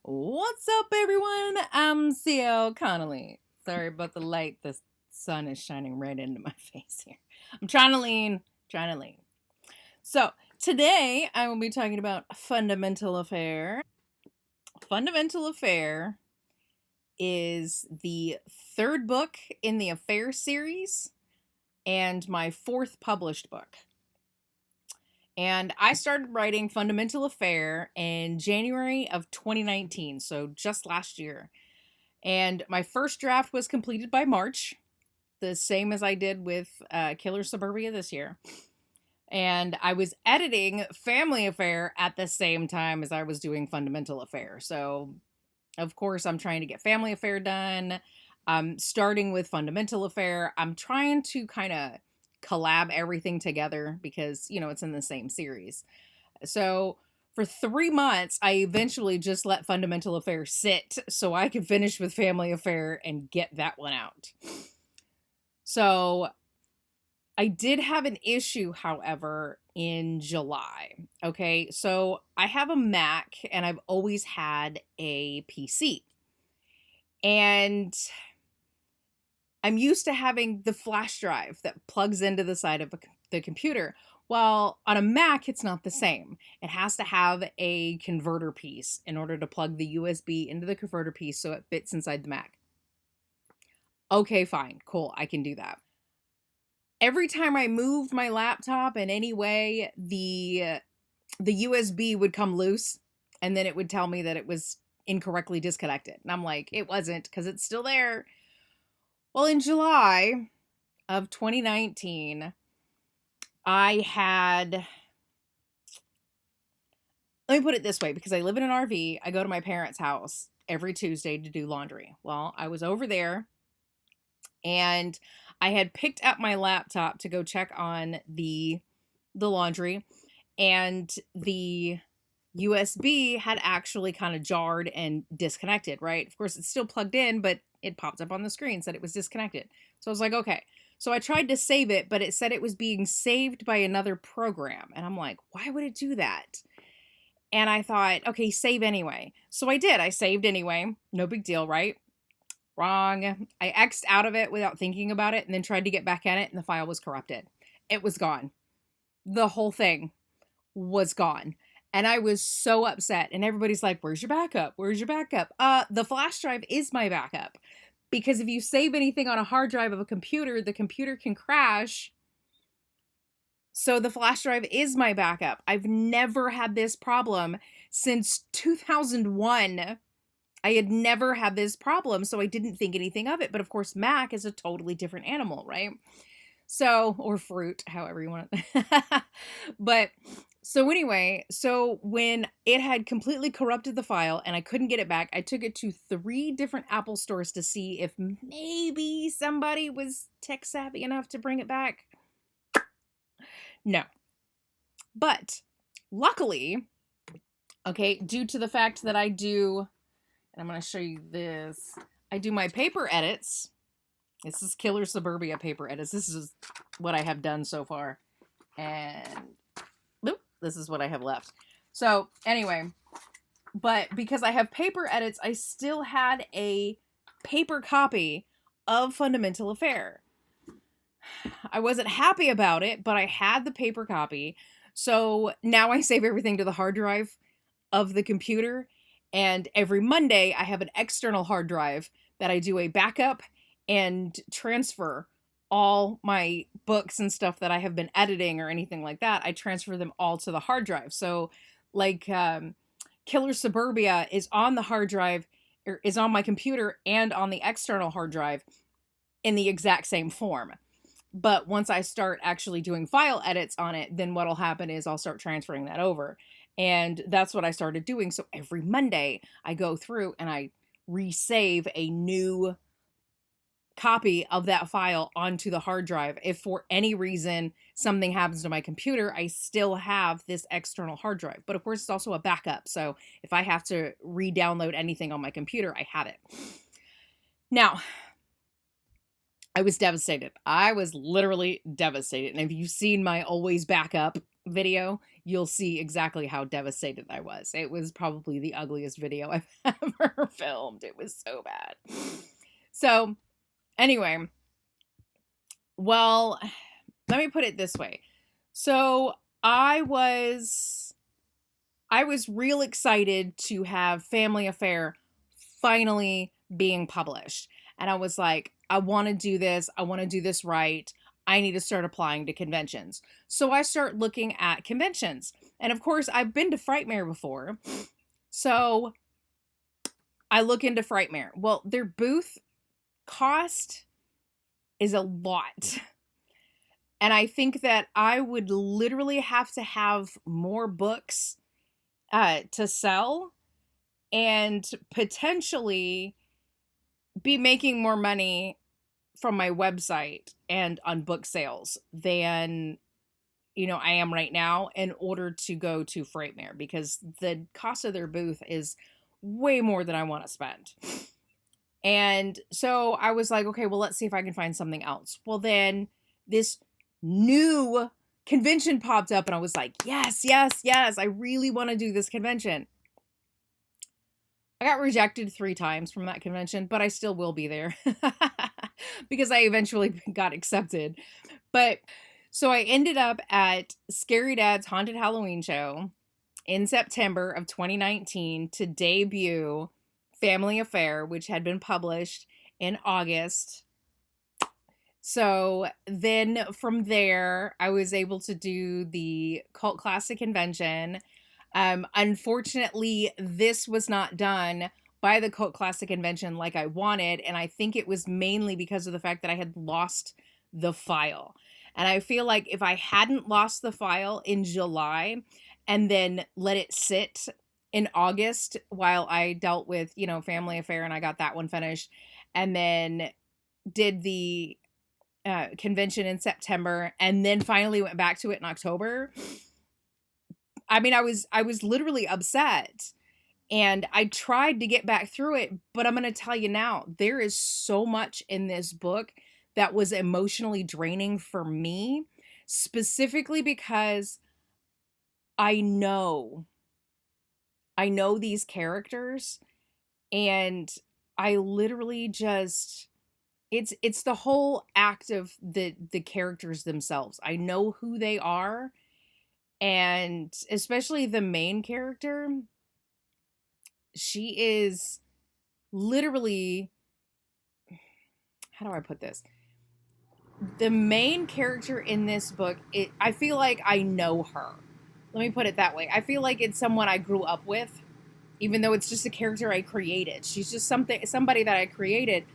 What's up, everyone? I'm CL Connolly. Sorry about the light. The sun is shining right into my face here. I'm trying to lean, trying to lean. So, today I will be talking about Fundamental Affair. Fundamental Affair is the third book in the Affair series and my fourth published book. And I started writing Fundamental Affair in January of 2019, so just last year. And my first draft was completed by March, the same as I did with Killer Suburbia this year. And I was editing Family Affair at the same time as I was doing Fundamental Affair. So, of course, I'm trying to get Family Affair done. I'm starting with Fundamental Affair. I'm trying to kind of collab everything together because, it's in the same series. So, for 3 months, I eventually just let Fundamental Affair sit so I could finish with Family Affair and get that one out. So I did have an issue, however, in July. Okay, so I have a Mac and I've always had a PC. And I'm used to having the flash drive that plugs into the side of the computer. Well, on a Mac, it's not the same. It has to have a converter piece in order to plug the USB into the converter piece so it fits inside the Mac. Okay, fine, cool, I can do that. Every time I moved my laptop in any way, the USB would come loose, and then it would tell me that it was incorrectly disconnected. And I'm like, it wasn't, because it's still there. Well, in July of 2019, I had, let me put it this way, because I live in an RV, I go to my parents' house every Tuesday to do laundry. Well, I was over there and I had picked up my laptop to go check on the laundry, and the USB had actually kind of jarred and disconnected, right? Of course, it's still plugged in, but it popped up on the screen, said it was disconnected. So I was like, okay. So I tried to save it, but it said it was being saved by another program. And I'm like, why would it do that? And I thought, okay, save anyway. So I did. I saved anyway. No big deal, right? Wrong. I X'd out of it without thinking about it and then tried to get back at it, and the file was corrupted. It was gone. The whole thing was gone. And I was so upset. And everybody's like, where's your backup? Where's your backup? The flash drive is my backup. Because if you save anything on a hard drive of a computer, the computer can crash. So the flash drive is my backup. I've never had this problem since 2001. I had never had this problem, so I didn't think anything of it. But of course, Mac is a totally different animal, right? So, or fruit, however you want it. But so anyway, so when it had completely corrupted the file and I couldn't get it back, I took it to 3 different Apple stores to see if maybe somebody was tech savvy enough to bring it back. No. But luckily, okay, due to the fact that I do, and I'm going to show you this, I do my paper edits. This is Killer Suburbia paper edits. This is what I have done so far. And this is what I have left. So anyway, but because I have paper edits, I still had a paper copy of Fundamental Affair. I wasn't happy about it, but I had the paper copy. So now I save everything to the hard drive of the computer. And every Monday, I have an external hard drive that I do a backup and transfer all my books and stuff that I have been editing or anything like that. I transfer them all to the hard drive. So like Killer Suburbia is on the hard drive, or is on my computer and on the external hard drive in the exact same form. But once I start actually doing file edits on it, then what'll happen is I'll start transferring that over. And that's what I started doing. So every Monday I go through and I resave a new copy of that file onto the hard drive. If for any reason something happens to my computer, I still have this external hard drive. But of course, it's also a backup. So if I have to re-download anything on my computer, I have it. Now, I was devastated. I was literally devastated. And if you've seen my always backup video, you'll see exactly how devastated I was. It was probably the ugliest video I've ever filmed. It was so bad. So, anyway, well, let me put it this way. So, I was real excited to have Family Affair finally being published. And I was like, I want to do this. I want to do this right. I need to start applying to conventions. So I start looking at conventions. And of course, I've been to Frightmare before. So I look into Frightmare. Well, their booth cost is a lot. And I think that I would literally have to have more books to sell and potentially be making more money from my website and on book sales than I am right now in order to go to Frightmare, because the cost of their booth is way more than I want to spend. And so I was like, okay, well, let's see if I can find something else. Well, then this new convention popped up and I was like, yes, yes, yes, I really want to do this convention. I got rejected 3 times from that convention, but I still will be there because I eventually got accepted. But so I ended up at Scary Dad's Haunted Halloween Show in September of 2019 to debut Family Affair, which had been published in August. So then from there, I was able to do the Cult Classic Convention. Unfortunately, this was not done by the Cult Classic Convention like I wanted, and I think it was mainly because of the fact that I had lost the file. And I feel like if I hadn't lost the file in July and then let it sit in August while I dealt with, Family Affair, and I got that one finished, and then did the convention in September, and then finally went back to it in October. I mean, I was literally upset, and I tried to get back through it, but I'm going to tell you now, there is so much in this book that was emotionally draining for me, specifically because I know these characters, and I literally just it's the whole act of the characters themselves. I know who they are, and especially the main character, she is literally, how do I put this? The main character in this book, I feel like I know her. Let me put it that way. I feel like it's someone I grew up with, even though it's just a character I created. She's just somebody that I created.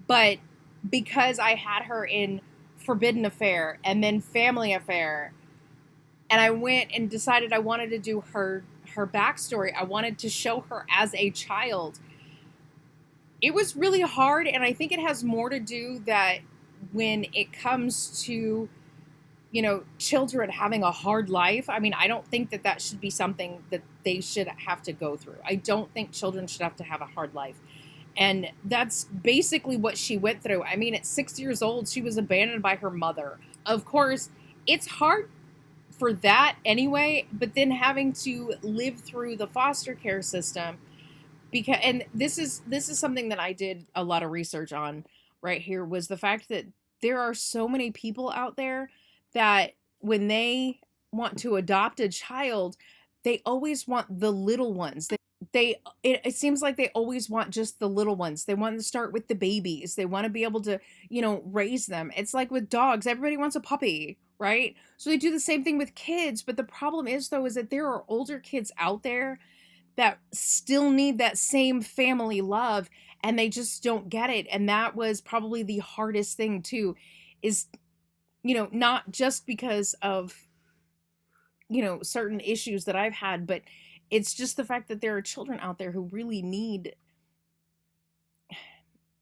But because I had her in Forbidden Affair and then Family Affair, and I went and decided I wanted to do her backstory, I wanted to show her as a child. It was really hard, and I think it has more to do that when it comes to children having a hard life. I mean, I don't think that should be something that they should have to go through. I don't think children should have to have a hard life. And that's basically what she went through. I mean, at 6 years old, she was abandoned by her mother. Of course, it's hard for that anyway, but then having to live through the foster care system, because, and this is something that I did a lot of research on right here, was the fact that there are so many people out there that when they want to adopt a child, they always want the little ones. It seems like they always want just the little ones. They want to start with the babies. They want to be able to, raise them. It's like with dogs, everybody wants a puppy, right? So they do the same thing with kids. But the problem is, though, is that there are older kids out there that still need that same family love, and they just don't get it. And that was probably the hardest thing too, is, not just because of, certain issues that I've had, but it's just the fact that there are children out there who really need,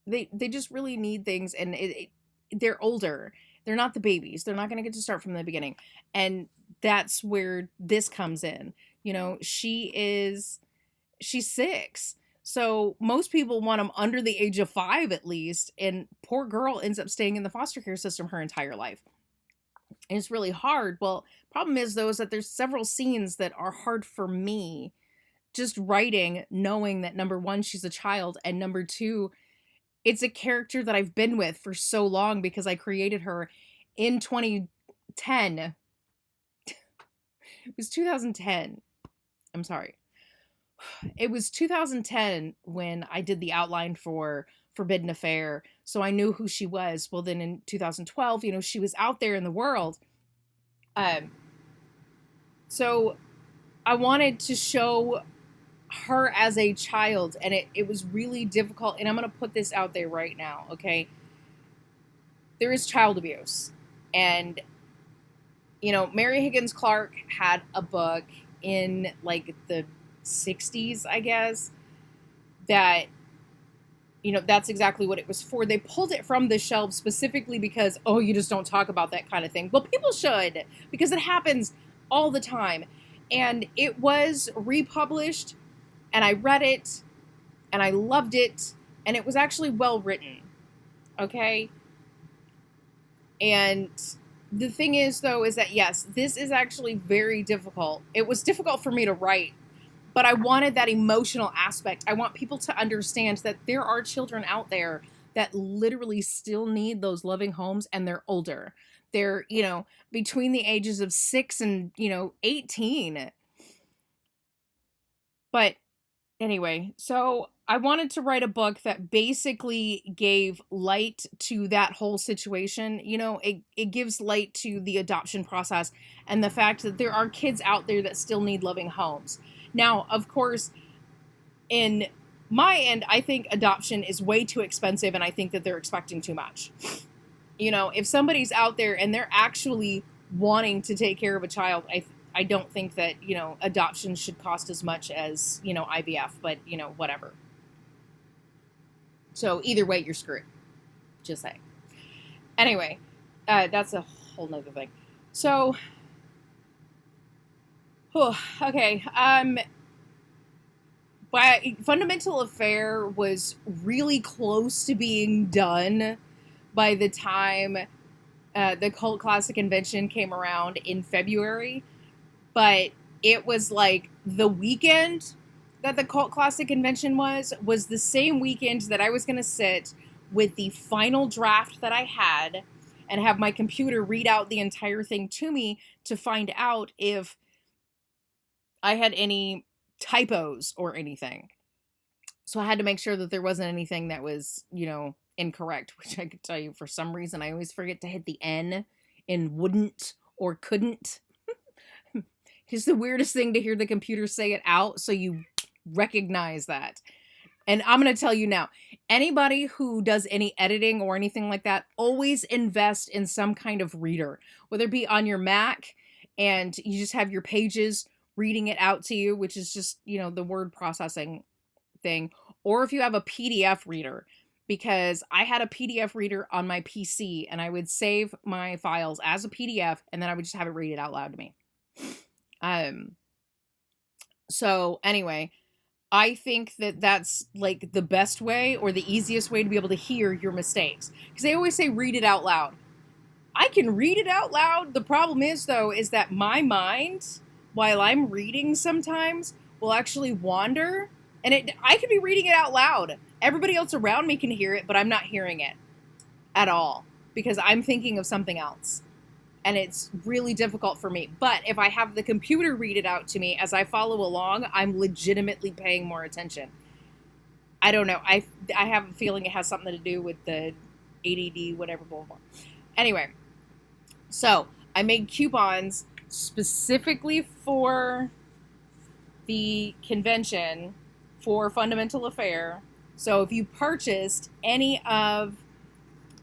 they just really need things, and they're older. They're not the babies. They're not going to get to start from the beginning. And that's where this comes in. She's 6. So most people want them under the age of 5 at least. And poor girl ends up staying in the foster care system her entire life. And it's really hard. Well, problem is though is that there's several scenes that are hard for me just writing, knowing that number one, she's a child, and number two, it's a character that I've been with for so long because I created her in 2010. It was 2010. I'm sorry. It was 2010 when I did the outline for Forbidden Affair. So I knew who she was. Well, then in 2012, she was out there in the world. So I wanted to show her as a child, and it was really difficult. And I'm going to put this out there right now, okay? There is child abuse. And, Mary Higgins Clark had a book in like the 60s, I guess, that, that's exactly what it was for. They pulled it from the shelves specifically because, oh, you just don't talk about that kind of thing. Well, people should, because it happens all the time. And it was republished, and I read it, and I loved it, and it was actually well written, okay? And the thing is, though, is that, yes, this is actually very difficult. It was difficult for me to write, but I wanted that emotional aspect. I want people to understand that there are children out there that literally still need those loving homes, and they're older. They're, between the ages of 6 and, 18. But anyway, so I wanted to write a book that basically gave light to that whole situation. It gives light to the adoption process and the fact that there are kids out there that still need loving homes. Now, of course, in my end, I think adoption is way too expensive, and I think that they're expecting too much. If somebody's out there and they're actually wanting to take care of a child, I don't think that, adoption should cost as much as, IVF, but, whatever. So either way, you're screwed. Just saying. Anyway, that's a whole nother thing. So, okay. But Fundamental Affair was really close to being done by the time the Cult Classic Convention came around in February. But it was like the weekend that the Cult Classic Convention was the same weekend that I was going to sit with the final draft that I had and have my computer read out the entire thing to me to find out if I had any typos or anything. So I had to make sure that there wasn't anything that was, incorrect, which I could tell you for some reason I always forget to hit the N in wouldn't or couldn't. It's the weirdest thing to hear the computer say it out, so you recognize that. And I'm going to tell you now, anybody who does any editing or anything like that, always invest in some kind of reader, whether it be on your Mac and you just have your pages reading it out to you, which is just, the word processing thing, or if you have a PDF reader, because I had a PDF reader on my PC and I would save my files as a PDF and then I would just have it read it out loud to me. So anyway, I think that that's like the best way or the easiest way to be able to hear your mistakes. Because they always say read it out loud. I can read it out loud. The problem is, though, is that my mind, while I'm reading sometimes, will actually wander. And I could be reading it out loud. Everybody else around me can hear it, but I'm not hearing it at all. Because I'm thinking of something else. And it's really difficult for me. But if I have the computer read it out to me as I follow along, I'm legitimately paying more attention. I don't know. I have a feeling it has something to do with the ADD, whatever, blah, blah. Anyway, so I made coupons specifically for the convention for Fundamental Affair. So if you purchased any of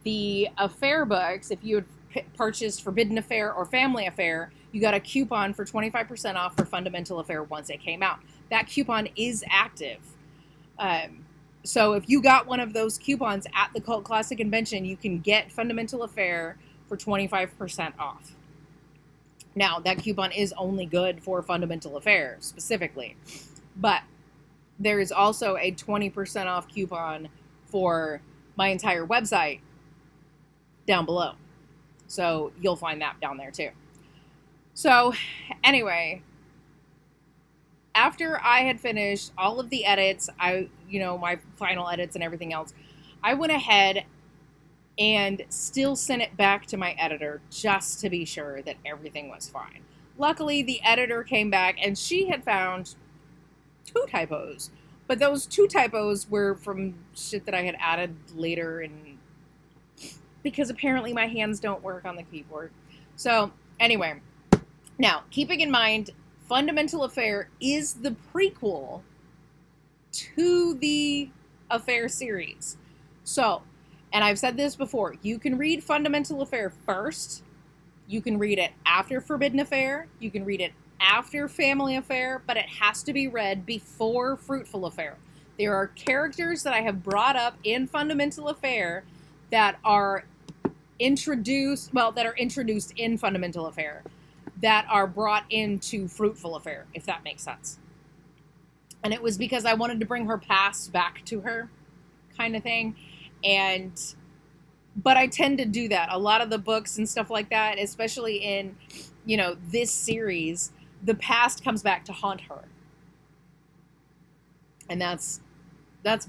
the Affair books, if you had purchased Forbidden Affair or Family Affair, you got a coupon for 25% off for Fundamental Affair once it came out. That coupon is active. So if you got one of those coupons at the Cult Classic Convention, you can get Fundamental Affair for 25% off. Now, that coupon is only good for Fundamental Affair specifically, but there is also a 20% off coupon for my entire website down below. So you'll find that down there too. So anyway, after I had finished all of the edits, my final edits and everything else, I went ahead and still sent it back to my editor just to be sure that everything was fine. Luckily, the editor came back and she had found 2 typos. But those 2 typos were from shit that I had added later, and because apparently my hands don't work on the keyboard. So, anyway, now, keeping in mind, Fundamental Affair is the prequel to the Affair series. So, and I've said this before, you can read Fundamental Affair first, you can read it after Forbidden Affair, you can read it after Family Affair, but it has to be read before Fruitful Affair. There are characters that I have brought up in Fundamental Affair that are introduced in Fundamental Affair that are brought into Fruitful Affair, if that makes sense. And it was because I wanted to bring her past back to her, kind of thing. But I tend to do that. A lot of the books and stuff like that, especially in, this series, the past comes back to haunt her. And that's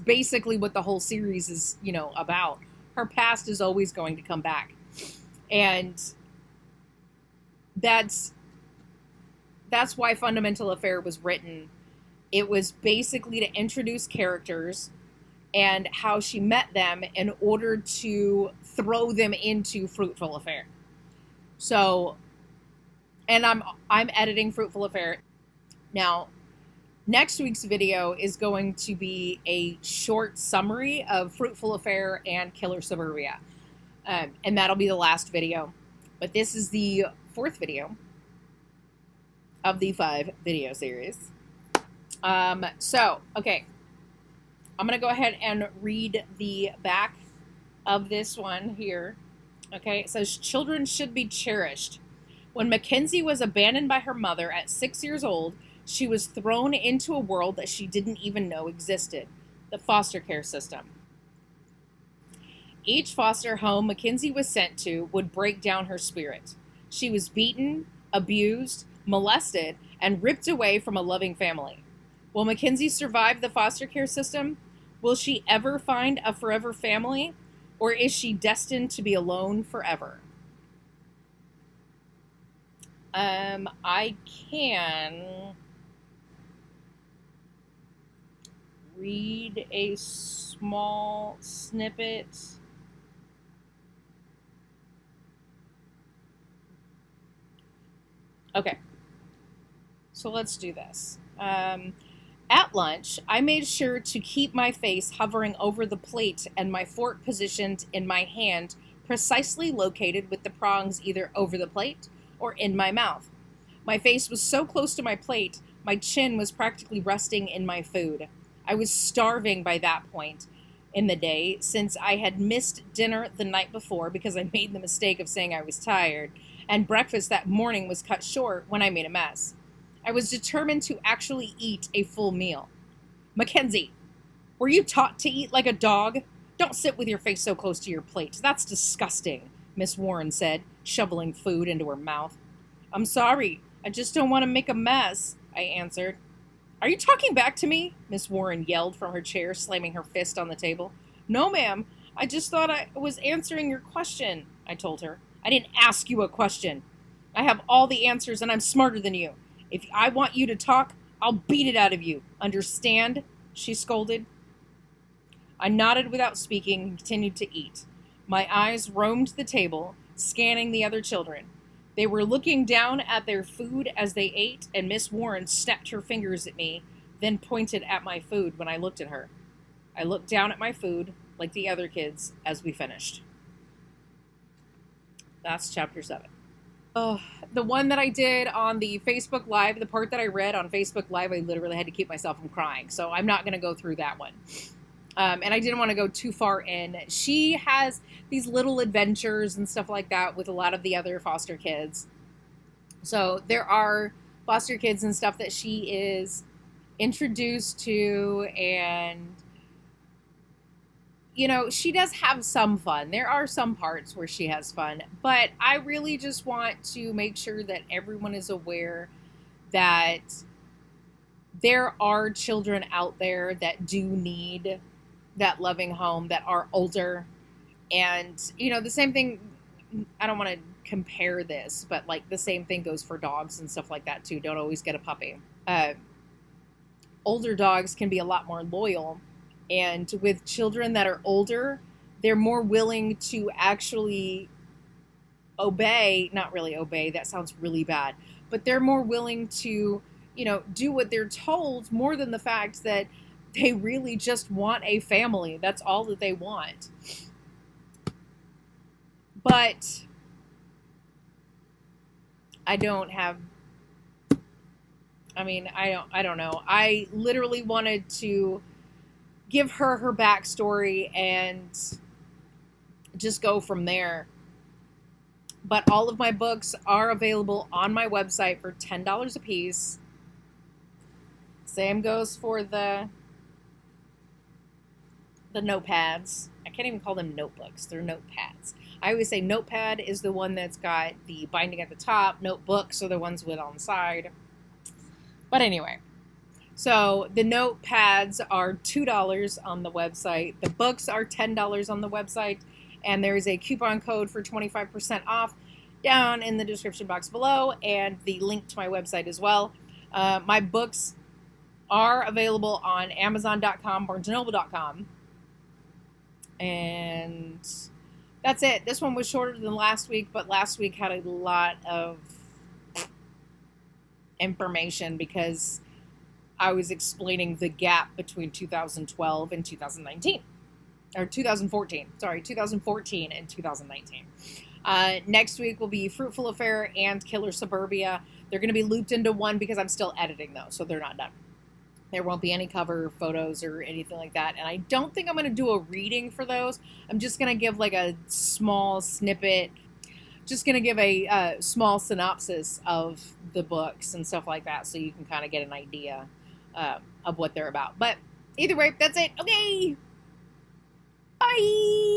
basically what the whole series is, about. Her past is always going to come back. And that's why Fundamental Affair was written. It was basically to introduce characters and how she met them in order to throw them into Fruitful Affair. So, and I'm editing Fruitful Affair. Now, next week's video is going to be a short summary of Fruitful Affair and Killer Suburbia. And that'll be the last video. But this is the 4th video of the 5 video series. Okay. I'm going to go ahead and read the back of this one here. Okay, it says, children should be cherished. When Mackenzie was abandoned by her mother at 6 years old, she was thrown into a world that she didn't even know existed, the foster care system. Each foster home Mackenzie was sent to would break down her spirit. She was beaten, abused, molested, and ripped away from a loving family. Will Mackenzie survive the foster care system? Will she ever find a forever family? Or is she destined to be alone forever? I can read a small snippet. Okay, so let's do this. At lunch, I made sure to keep my face hovering over the plate and my fork positioned in my hand, precisely located with the prongs either over the plate or in my mouth. My face was so close to my plate, my chin was practically resting in my food. I was starving by that point in the day, since I had missed dinner the night before because I made the mistake of saying I was tired, and breakfast that morning was cut short when I made a mess. I was determined to actually eat a full meal. Mackenzie, were you taught to eat like a dog? Don't sit with your face so close to your plate. That's disgusting, Miss Warren said, shoveling food into her mouth. I'm sorry. I just don't want to make a mess, I answered. Are you talking back to me? Miss Warren yelled from her chair, slamming her fist on the table. No, ma'am. I just thought I was answering your question, I told her. I didn't ask you a question. I have all the answers and I'm smarter than you. If I want you to talk, I'll beat it out of you. Understand? She scolded. I nodded without speaking and continued to eat. My eyes roamed the table, scanning the other children. They were looking down at their food as they ate, and Miss Warren snapped her fingers at me, then pointed at my food when I looked at her. I looked down at my food, like the other kids, as we finished. That's chapter 7. The one that I did on the Facebook Live, the part that I read on Facebook Live, I literally had to keep myself from crying. So I'm not going to go through that one. And I didn't want to go too far in. She has these little adventures and stuff like that with a lot of the other foster kids. So there are foster kids and stuff that she is introduced to, and she does have some fun. There are some parts where she has fun, but I really just want to make sure that everyone is aware that there are children out there that do need that loving home, that are older. And, the same thing, I don't want to compare this, but like the same thing goes for dogs and stuff like that too. Don't always get a puppy. Older dogs can be a lot more loyal. And with children that are older, they're more willing to actually obey, not really obey, that sounds really bad, but they're more willing to, do what they're told more than the fact that they really just want a family. That's all that they want. But I don't have I don't know. I literally wanted to give her backstory and just go from there. But all of my books are available on my website for $10 a piece. Same goes for the notepads. I can't even call them notebooks. They're notepads. I always say notepad is the one that's got the binding at the top. Notebooks are the ones with on the side. But anyway, so the notepads are $2 on the website. The books are $10 on the website. And there is a coupon code for 25% off down in the description box below, and the link to my website as well. My books are available on Amazon.com, BarnesandNoble.com. And that's it. This one was shorter than last week, but last week had a lot of information because I was explaining the gap between 2012 and 2019. Or 2014. Sorry, 2014 and 2019. Next week will be Fruitful Affair and Killer Suburbia. They're going to be looped into one because I'm still editing those, so they're not done. There won't be any cover photos or anything like that. And I don't think I'm going to do a reading for those. I'm just going to give like a small snippet. Just going to give a small synopsis of the books and stuff like that so you can kind of get an idea of what they're about. But either way, that's it. Okay. Bye.